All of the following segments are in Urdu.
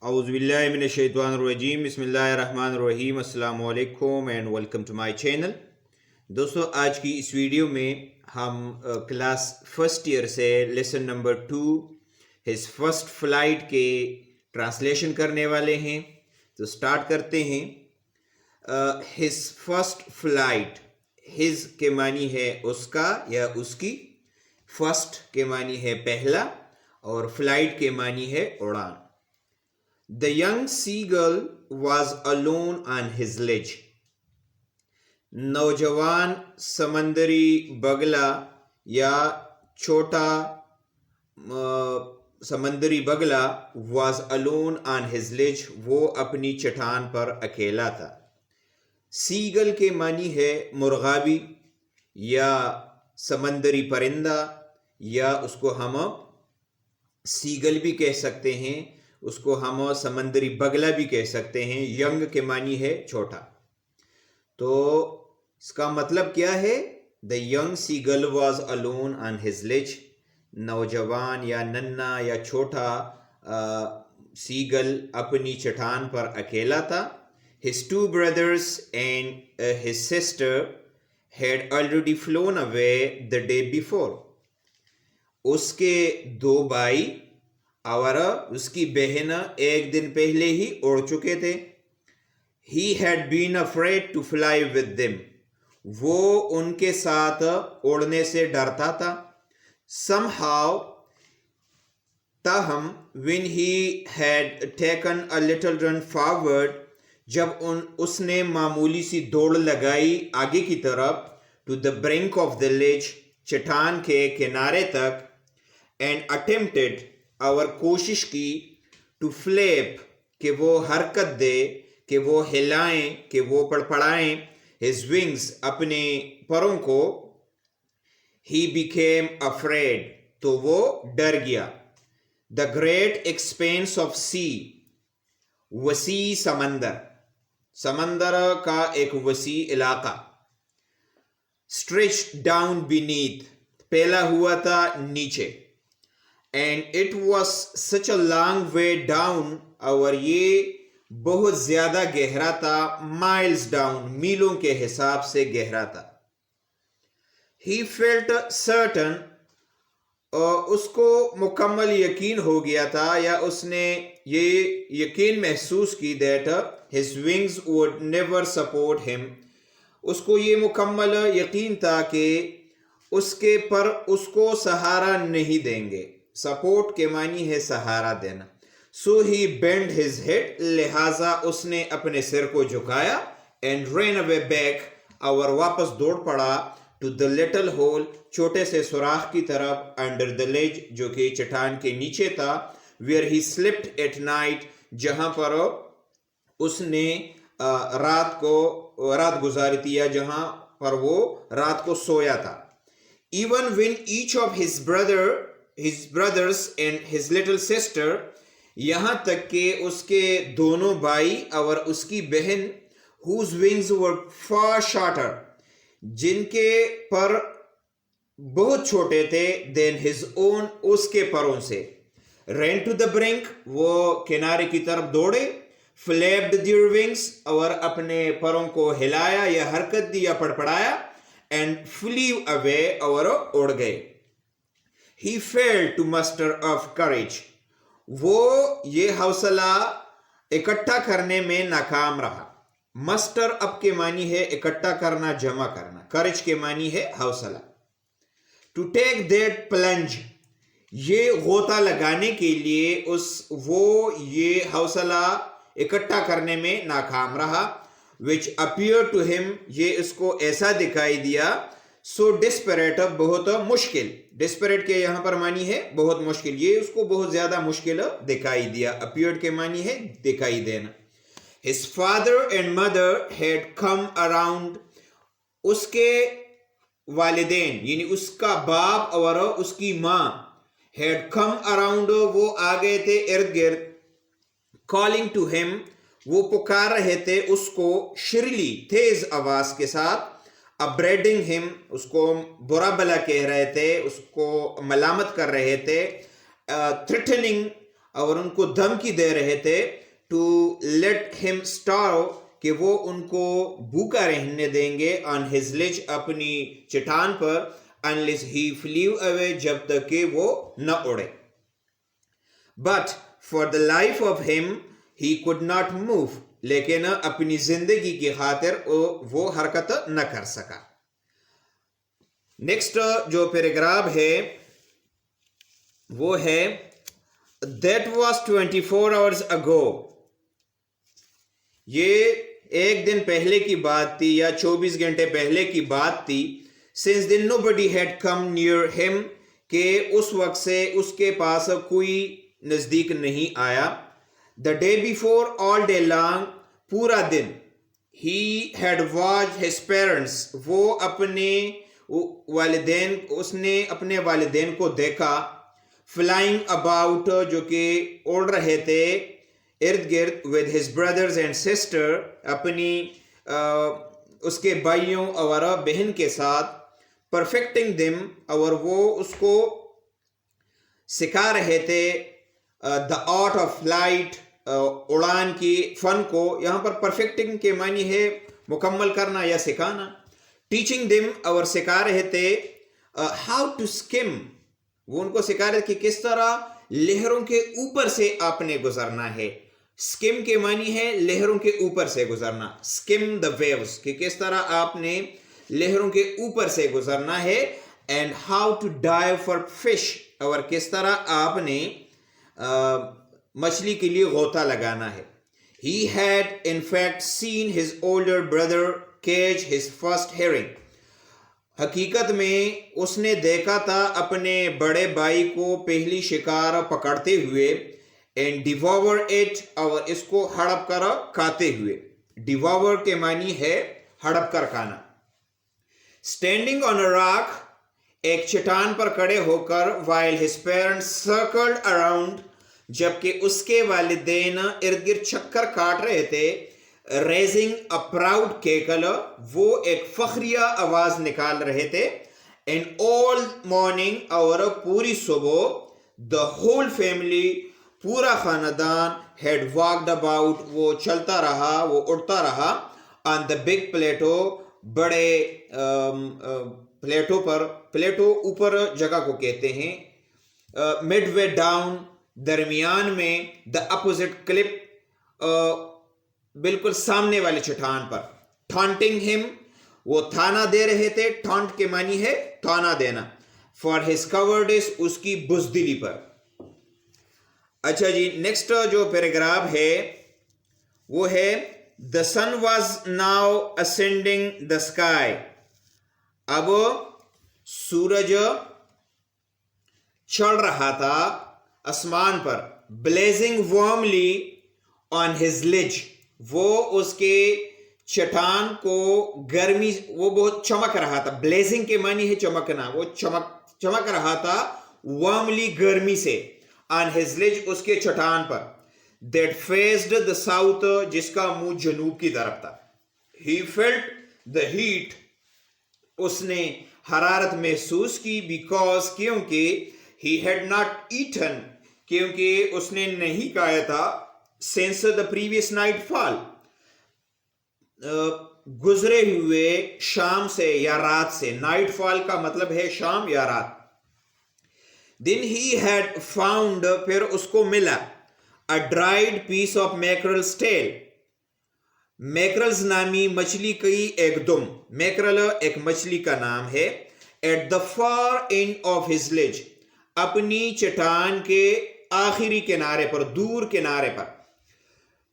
اعوذ باللہ من الشیطان الرجیم بسم اللہ الرحمن الرحیم السلام علیکم and welcome to my channel. دوستو آج کی اس ویڈیو میں ہم کلاس فرسٹ ایئر سے lesson number 2 his first flight کے ٹرانسلیشن کرنے والے ہیں. تو سٹارٹ کرتے ہیں. ہز فرسٹ فلائٹ، ہز کے معنی ہے اس کا یا اس کی، فرسٹ کے معنی ہے پہلا اور فلائٹ کے معنی ہے اڑان. The young seagull was alone on his ledge. نوجوان سمندری بگلا یا چھوٹا سمندری بگلا was alone on his ledge، وہ اپنی چٹان پر اکیلا تھا. سیگل کے معنی ہے مرغابی یا سمندری پرندہ، یا اس کو ہم سیگل بھی کہہ سکتے ہیں، اس کو ہم سمندری بگلا بھی کہہ سکتے ہیں. ینگ کے معنی ہے چھوٹا. تو اس کا مطلب کیا ہے؟ The young seagull was alone on his ledge. نوجوان یا ننا یا چھوٹا سیگل اپنی چٹان پر اکیلا تھا. His two brothers and his sister had already flown away the day before. اس کے دو بھائی اور اس کی بہن ایک دن پہلے ہی اڑ چکے تھے. He had been afraid to fly with them. وہ ان کے ساتھ اڑنے سے ڈرتا تھا. Somehow تاہم when he had taken a little run forward، جب اس نے معمولی سی دوڑ لگائی آگے کی طرف، to the brink of the ledge، چٹان کے کنارے تک، and attempted، اور کوشش کی، ٹو فلیپ، کہ وہ حرکت دے، کہ وہ ہلائیں، کہ وہ پڑپڑائیں، ہز ونگز، اپنے پروں کو. ہی بیکیم افریڈ، تو وہ ڈر گیا. دا گریٹ ایکسپینس آف سی، وسیع سمندر، سمندر کا ایک وسیع علاقہ. اسٹریچ ڈاؤن بینیتھ، پھیلا ہوا تھا نیچے. And it was such a long way down، اور یہ بہت زیادہ گہرا تھا. miles down، میلوں کے حساب سے گہرا تھا. He felt certain، اس کو مکمل یقین ہو گیا تھا یا اس نے یہ یقین محسوس کی that his wings would never support him. اس کو یہ مکمل یقین تھا کہ اس کے پر اس کو سہارا نہیں دیں گے. سپورٹ کے معنی ہے سہارا دینا. So he bent his head، لہٰذا اس نے اپنے سر کو جھکایا. and ran away back، اور واپس دوڑ پڑا. to the little hole، چھوٹے سے سوراخ کی طرف. under the ledge، جو کہ چٹان کے نیچے تھا. where he slept at night، جہاں پر اس نے رات گزاری تھی، یا جہاں پر وہ رات کو سویا تھا. even when each of his brothers and his little sister، یہاں تک کہ اس کے دونوں بھائی اور اس کی بہن، whose wings were far shorter، جن کے پر بہت چھوٹے تھے، than his own، اس کے پروں سے. ran to the brink، وہ کنارے کی طرف دوڑے. flapped their wings، اور اپنے پروں کو ہلایا یا حرکت دی یا پڑپڑایا. and flew away، اور اڑ گئے. He failed to muster of courage، وہ یہ حوصلہ اکٹھا کرنے میں ناکام رہا. مسٹر اپ کے معنی ہے اکٹھا کرنا، جمع کرنا. courage کے معنی ہے حوصلہ. to take that plunge، یہ غوطہ لگانے کے لیے وہ یہ حوصلہ اکٹھا کرنے میں ناکام رہا. which appeared to him، یہ اس کو ایسا دکھائی دیا. so desperate، بہت مشکل. desperate کے یہاں پر معنی ہے بہت مشکل، یہ اس کو بہت زیادہ مشکل دکھائی دیا. appeared کے معنی ہے دکھائی دینا. his father and mother had come around، اس کے والدین یعنی اس کا باپ اور اس کی ماں، had come around، وہ آ گئے تھے ارد گرد. calling to him، وہ پکار رہے تھے اس کو. شرلی، تیز آواز کے ساتھ. upbraiding him، اس کو برا بلا کہہ رہے تھے، اس کو ملامت کر رہے تھے. threatening، اور ان کو دھمکی دے رہے تھے ٹو لیٹ ہم اسٹارو کہ وہ ان کو بھوکا رہنے دیں گے on his ledge اپنی چٹان پر unless he flew away جب تک کہ وہ نہ اڑے. But for the life of him he could not move لیکن اپنی زندگی کی خاطر وہ حرکت نہ کر سکا. نیکسٹ جو پیراگراف ہے وہ ہے That was 24 hours ago. یہ ایک دن پہلے کی بات تھی یا 24 گھنٹے پہلے کی بات تھی. Since then nobody had come near him کہ اس وقت سے اس کے پاس کوئی نزدیک نہیں آیا. The day before all day long پورا دن he had watched his parents وہ اپنے والدین اس نے اپنے والدین کو دیکھا flying about جو کہ اڑ رہے تھے ارد گرد with his brothers and sister اپنی اس کے بھائیوں اور بہن کے ساتھ perfecting them اور وہ اس کو سکھا رہے تھے the art of flight اڑان کی فن کو. یہاں پر perfecting کے معنی ہے مکمل کرنا یا سکھانا. teaching them اور سکھا رہے تھے how to skim وہ ان کو سکھا رہے کہ کس طرح لہروں کے اوپر سے آپ نے گزرنا ہے. skim کے معنی ہے لہروں کے اوپر سے گزرنا. skim the waves کہ کس طرح آپ نے لہروں کے اوپر سے گزرنا ہے. and how to dive for fish اور کس طرح آپ نے مچھلی کے لیے غوطہ لگانا ہے. he had in fact seen his older brother catch his first herring. حقیقت میں اس نے دیکھا تھا اپنے بڑے بھائی کو پہلی شکار پکڑتے ہوئے and devour it اور اس کو ہڑپ کر کھاتے ہوئے. devour کے معنی ہے ہڑپ کر کھانا. standing on a rock ایک چٹان پر کھڑے ہو کر while his parents circled around جبکہ اس کے والدین ارد گرد چکر کاٹ رہے تھے raising a proud cackle وہ ایک فخریہ آواز نکال رہے تھے. and all morning اور پوری صبح the whole family پورا خاندان had walked about وہ چلتا رہا وہ اڑتا رہا on the big plateau بڑے پلیٹو پر. پلیٹو اوپر جگہ کو کہتے ہیں. midway down درمیان میں the opposite cliff بالکل سامنے والے چٹان پر. taunting him وہ تھانا دے رہے تھے. taunt کے معنی ہے تھانا دینا. for his cowardice اس کی بزدلی پر. اچھا جی نیکسٹ جو پیراگراف ہے وہ ہے the sun was now ascending the sky. اب سورج چڑھ رہا تھا آسمان پر. blazing warmly on his ledge وہ اس کے چٹان کو گرمی وہ بہت چمک رہا تھا. blazing کے معنی ہے چمکنا. وہ چمک رہا تھا warmly گرمی سے on his ledge اس کے چٹان پر. that faced the south جس کا منہ جنوب کی طرف تھا. he felt the heat اس نے حرارت محسوس کی because کیونکہ he had not eaten کیونکہ اس نے نہیں کھایا تھا since the previous night fall گزرے ہوئے شام سے یا رات سے. night fall کا مطلب ہے شام یا رات. then he had found پھر اس کو ملا a dried piece of mackerel's tail میکرلز نامی مچھلی کی ایک دم. میکرل ایک مچھلی کا نام ہے. at the far end of his ledge اپنی چٹان کے آخری کنارے پر دور کنارے پر.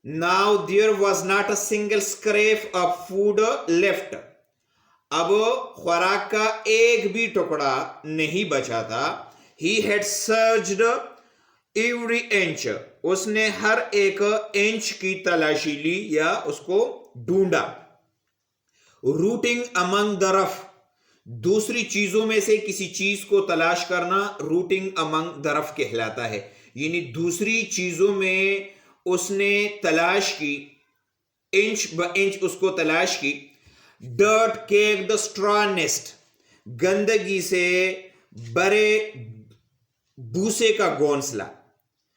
now there was not a single scrap of food left اب خوراک کا ایک بھی ٹکڑا نہیں بچا تھا. he had searched every inch اس نے ہر ایک انچ کی تلاشی لی یا اس کو ڈھونڈا. rooting among the rough دوسری چیزوں میں سے کسی چیز کو تلاش کرنا rooting among the rough کہلاتا ہے. یعنی دوسری چیزوں میں اس نے تلاش کی انچ با انچ اس کو تلاش کی. dirt caked the straw nest گندگی سے برے بھوسے کا گھونسلہ.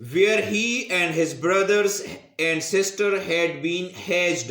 Where he and his brothers and sister had been hatched,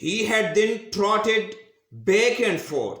He had then trotted back and forth,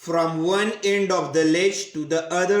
From one end of the ledge to the other,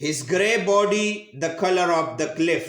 His grey body the color of the cliff,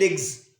legs,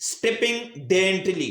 Stepping daintily,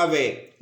away,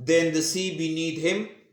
than the sea beneath him,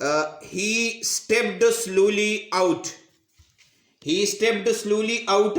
he stepped slowly out, he stepped slowly out,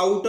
out,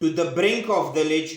to the brink of the ledge,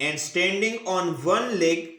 and standing on one leg,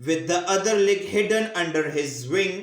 with the other leg hidden under his wing,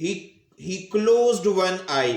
he closed one eye,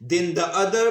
then the other,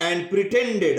and pretended,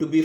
to be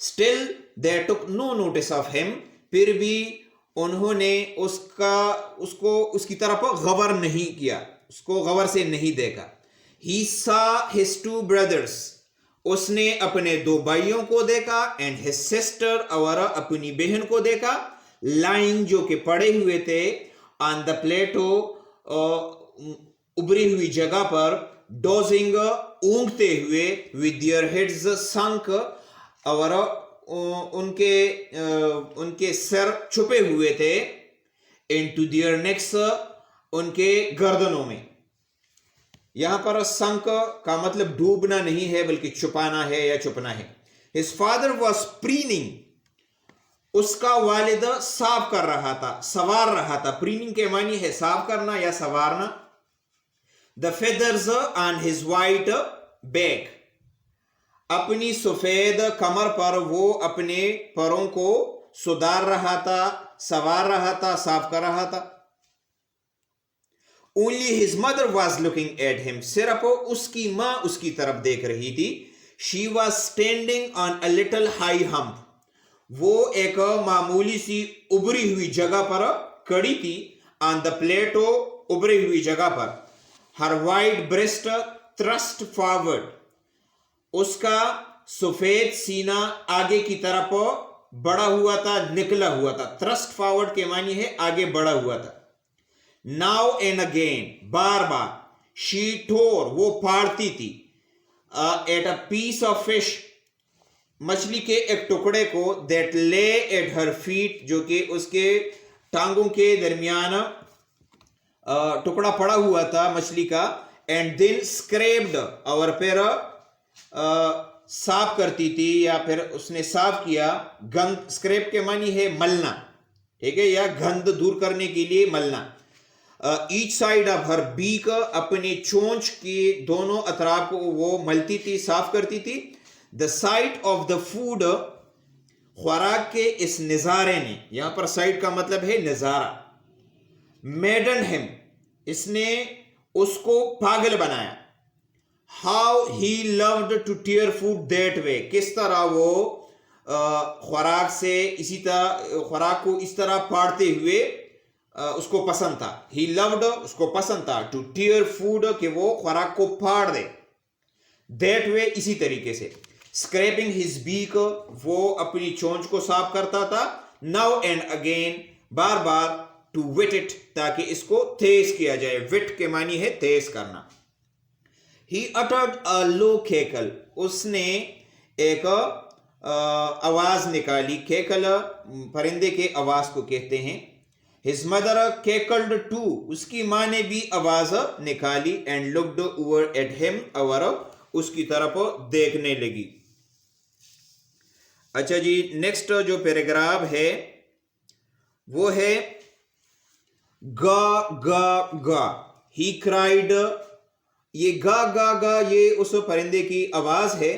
still, they took no notice of him, پھر بھی انہوں نے اس کی طرف غور نہیں کیا, اس کو غور سے نہیں دیکھا. He saw his two brothers, اس نے اپنے دو بھائیوں کو دیکھا, and his sister, اور اپنی بہن کو دیکھا, lying, جو کہ پڑے ہوئے تھے, on the plateau, ابری ہوئی جگہ پر, dozing, اونگتے ہوئے, with their heads sunk, اور ان کے سر چھپے ہوئے تھے, into their necks, ان کے گردنوں میں. یہاں پر سنک کا مطلب ڈوبنا نہیں ہے بلکہ چھپانا ہے یا چھپنا ہے. His father was preening, اس کا والد صاف کر رہا تھا, سوار رہا تھا. پریننگ کے معنی ہے صاف کرنا یا Swarna. The feathers on his white back, اپنی سفید کمر پر وہ اپنے پروں کو سدھار رہا تھا, سوار رہا تھا, صاف کر رہا تھا. Only his mother was looking at him, صرف اس کی ماں اس کی طرف دیکھ رہی تھی. She was standing on a little high hump, وہ ایک معمولی سی ابری ہوئی جگہ پر کڑی تھی. On the plateau, ابری ہوئی جگہ پر. Her white breast thrust forward, اس کا سفید سینہ آگے کی طرف بڑا ہوا تھا, نکلا ہوا تھا. thrust forward کے معنی ہے آگے بڑا ہوا تھا. Now and again, bar bar. She tore, وہ پھاڑتی تھی, at a piece of fish, مچھلی کے ایک ٹکڑے کو, that lay at her feet, جو کہ اس کے ٹانگوں کے درمیان ٹکڑا پڑا ہوا تھا مچھلی کا. And then scraped, اور پھر صاف کرتی تھی یا پھر اس نے صاف کیا. گند, scrape کے معنی ہے ملنا, ٹھیک ہے, یا گند دور کرنے کے لیے ملنا. each side of her beak, اپنی چونچ کی دونوں اطراف کو وہ ملتی تھی, صاف کرتی تھی. the sight of the food, خوراک کے اس نظارے نے, یہاں پر sight کا مطلب ہے نظارہ, maddened him, اس نے اس کو پاگل بنایا. how he loved to tear food that way, کس طرح وہ خوراک سے اسی طرح خوراک کو اس طرح پھاڑتے ہوئے اس کو پسند تھا. he loved, اس کو پسند تھا, to tear food, کہ وہ خوراک کو پھاڑ دے. that way, اسی طریقے سے. scraping his beak, وہ اپنی چونچ کو صاف کرتا تھا. now and again, bar bar. to wet it, تاکہ اس کو تیز کیا جائے. wet کے معنی ہے تیز کرنا. he uttered a low cackle, اس نے ایک آواز نکالی. cackle پرندے کے آواز کو کہتے ہیں. his mother cackled too, اس کی ماں نے بھی آواز نکالی. and looked over at him, اور اس کی طرف دیکھنے لگی. اچھا جی, نیکسٹ جو پیراگراف ہے وہ ہے گا گا گا. he cried, یہ گا گا گا یہ اس پرندے کی آواز ہے,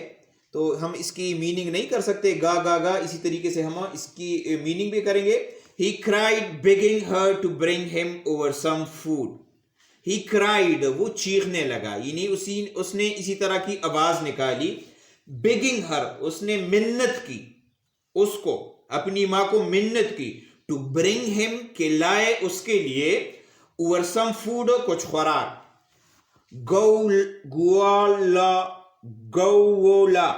تو ہم اس کی میننگ نہیں کر سکتے گا گا گا, اسی طریقے سے ہم اس کی میننگ بھی کریں گے. he cried, begging her to bring him over some food. he cried, وہ چیخنے لگا, یعنی اس نے اسی طرح کی آواز نکالی. begging her, اس نے منت کی, اس کو اپنی ماں کو منت کی. to bring him, کہ لائے اس کے لیے, over some food, کچھ خوراک. گولا گولا,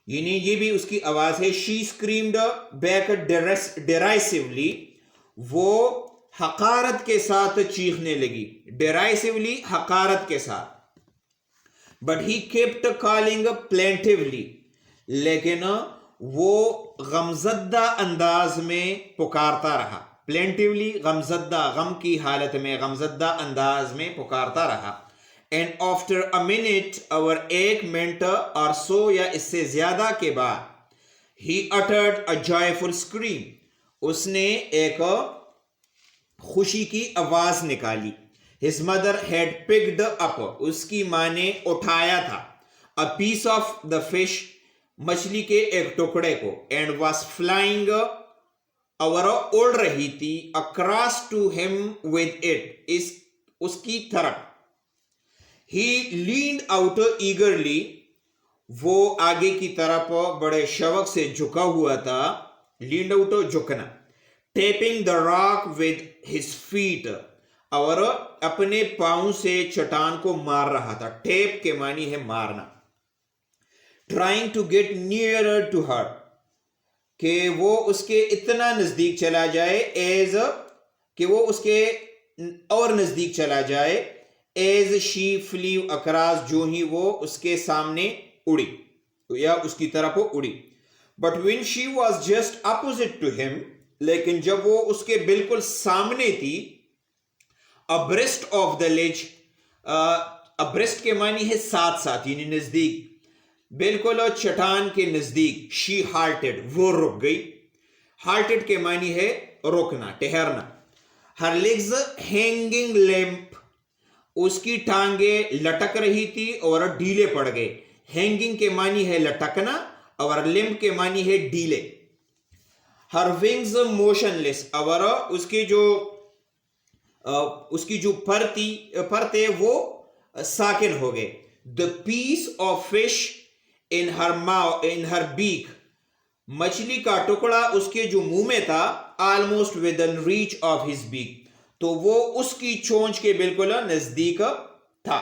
یعنی یہ بھی اس کی آواز ہے. she screamed back derisively, وہ حقارت کے ساتھ چیخنے لگی. derisively, حقارت کے ساتھ. but he kept calling plaintively, لیکن وہ غمزدہ انداز میں پکارتا رہا. plaintively, غمزدہ, غم کی حالت میں غمزدہ انداز میں پکارتا رہا. and after a minute, اور ایک منٹ اور سو یا اس سے زیادہ کے بعد, he uttered a joyful scream, اس نے ایک خوشی کی آواز نکالی. his mother had picked up, اس کی ماں نے اٹھایا تھا, a piece of the fish, مچھلی کے ایک ٹکڑے کو, and was flying, اور اڑ رہی تھی, across to him with it, اس کی طرف. he leaned out eagerly, وہ آگے کی طرف بڑے شوق سے جھکا ہوا تھا. leaned out جھکنا. tapping the rock with his feet, اور اپنے پاؤں سے چٹان کو مار رہا تھا. ٹیپ کے معنی ہے مارنا. trying to get nearer to her, کہ وہ اس کے اتنا نزدیک چلا جائے, as کہ وہ اس کے اور نزدیک چلا جائے, as she flew across, جو ہی وہ اس کے سامنے اڑی یا اس کی طرف اڑی. but when she was just opposite to him, لیکن جب وہ اس کے بالکل سامنے تھی, abreast of the ledge, abreast کے معنی ہے ساتھ ساتھ یعنی نزدیک, بالکل چٹان کے نزدیک, she halted, وہ رک گئی. halted کے معنی ہے رکنا, ٹھہرنا. her legs hanging limp, اس کی ٹانگیں لٹک رہی تھی اور ڈھیلے پڑ گئے. hanging کے معنی ہے لٹکنا اور limp کے معنی ہے ڈھیلے. her wings motionless, اور اس کی جو پرتے وہ ساکن ہو گئے. the piece of fish in her mouth, in her beak, مچھلی کا ٹکڑا اس کے جو منہ میں تھا, almost within reach of his beak, تو وہ اس کی چونچ کے بالکل نزدیک تھا.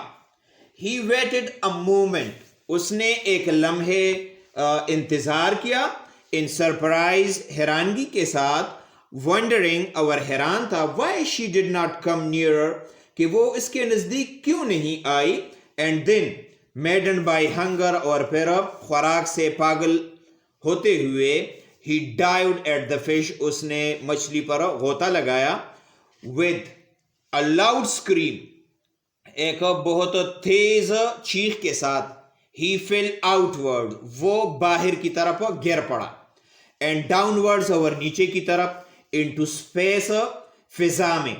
he waited a moment, اس نے ایک لمحے انتظار کیا. in surprise, حیرانگی کے ساتھ. wondering, اور حیران تھا. why she did not come nearer, کہ وہ اس کے نزدیک کیوں نہیں آئی. and then maddened by hunger, اور پھر خوراک سے پاگل ہوتے ہوئے, he dived at the fish, اس نے مچھلی پر غوطہ لگایا. with a loud scream, ایک بہت تیز چیخ کے ساتھ. he fell outward, وہ باہر کی طرف گر پڑا. and downwards, اور نیچے کی طرف. into space, فضا میں.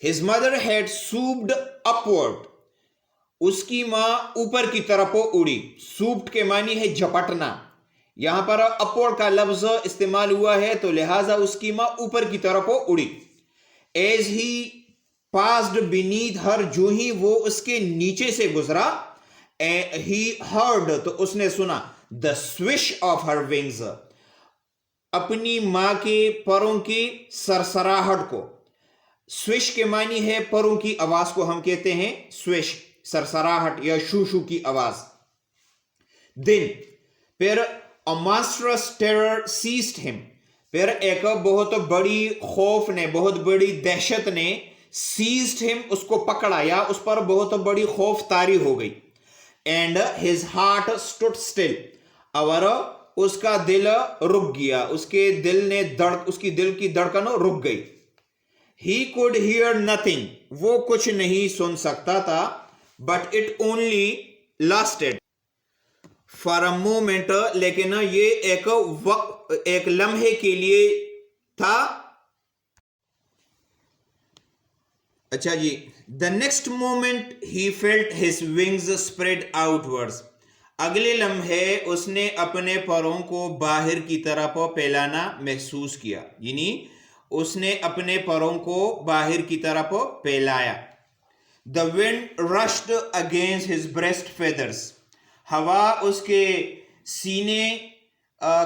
his mother had swooped upward, اس کی ماں اوپر کی طرف اڑی. swooped کے معنی ہے جھپٹنا. یہاں پر upward کا لفظ استعمال ہوا ہے تو لہٰذا اس کی ماں اوپر کی طرف اڑی. as he passed beneath her, جو ہی وہ اس کے نیچے سے گزرا. he heard, تو اس نے سنا. the swish of her wings, اپنی ماں کے پروں کی سرسراہٹ کو. سوش کے معنی ہے پروں کی آواز کو ہم کہتے ہیں سوش, سرسراہٹ یا شو شو کی آواز. then, پھر a monstrous terror seized him, پھر ایک بہت بڑی خوف نے, بہت بڑی دہشت نے seized him, اس کو پکڑا یا اس پر بہت بڑی خوف طاری ہو گئی. and his heart stood still, اور اس کا دل رک گیا, اس کی دل کی دھڑکن رک گئی. he could hear nothing, وہ کچھ نہیں سن سکتا تھا. but it only lasted for a moment, لیکن یہ ایک لمحے کے لیے تھا. اچھا جی. the next moment he felt his wings spread outwards, اگلے لمحے اس نے اپنے پروں کو باہر کی طرف پھیلانا محسوس کیا, یعنی اس نے اپنے پروں کو باہر کی طرف پھیلایا. the wind rushed against his breast feathers, ہوا اس کے سینے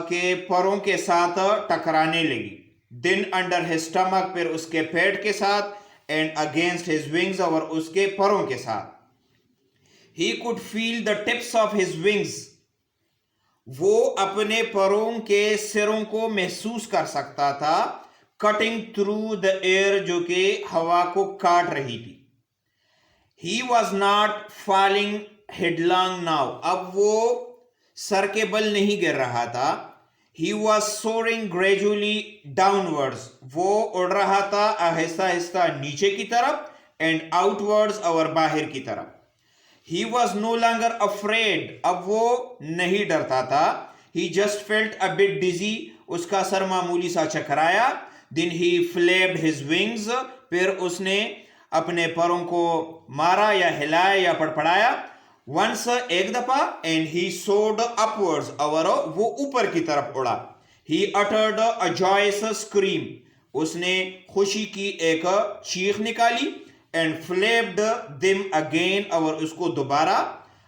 کے پروں کے ساتھ ٹکرانے لگی. then under his stomach, پھر اس کے پیٹ کے ساتھ. and against his wings, اور اس کے پروں کے ساتھ. he could feel the tips of his wings, وہ اپنے پروں کے سروں کو محسوس کر سکتا تھا. cutting through the air, جو کہ ہوا کو کاٹ رہی تھی. he was not falling headlong now, اب وہ سر کے بل نہیں گر رہا تھا. he was soaring gradually downwards, وہ اڑ رہا تھا آہستہ آہستہ نیچے کی طرف. and outwards, اور باہر کی طرف. he was no longer afraid, اب وہ نہیں ڈرتا تھا. he just felt a bit dizzy, اس کا سر معمولی سا چکرایا. then he flapped his wings, پھر اس نے اپنے پروں کو مارا یا ہلایا یا پڑپڑایا. once, ایک دفعہ. and he soared upwards, اور وہ اوپر کی طرف اڑا. he uttered a joyous scream, اس نے خوشی کی ایک چیخ نکالی. and flapped them again, اور اس کو دوبارہ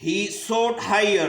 He soared higher,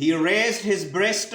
He raised his breast,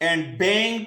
And banged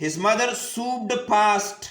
His mother swooped past,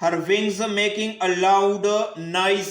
Her wings making a loud noise,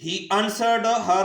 He answered her,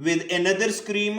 With another scream,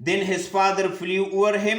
Then his father flew over him,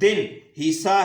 Then he saw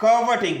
Curveting,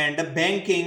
And banking,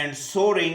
And soaring,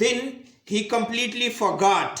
then he completely forgot,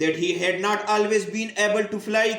that he had not always been able to fly,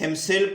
himself,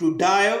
to dive,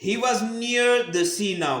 He was near the sea now,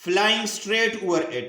Flying straight over it,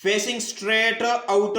Facing straight out,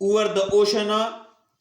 over the ocean,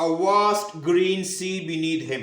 a vast green sea beneath him,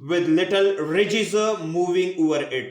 With little ridges moving over it,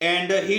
And he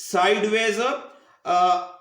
sideways,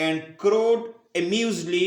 And crowed amusedly,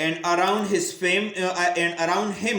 And around him,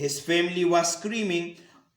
his family was screaming,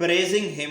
Praising him,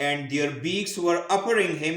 And their beaks were offering him,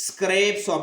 Scraps of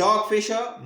Dogfish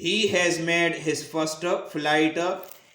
He has made his first flight,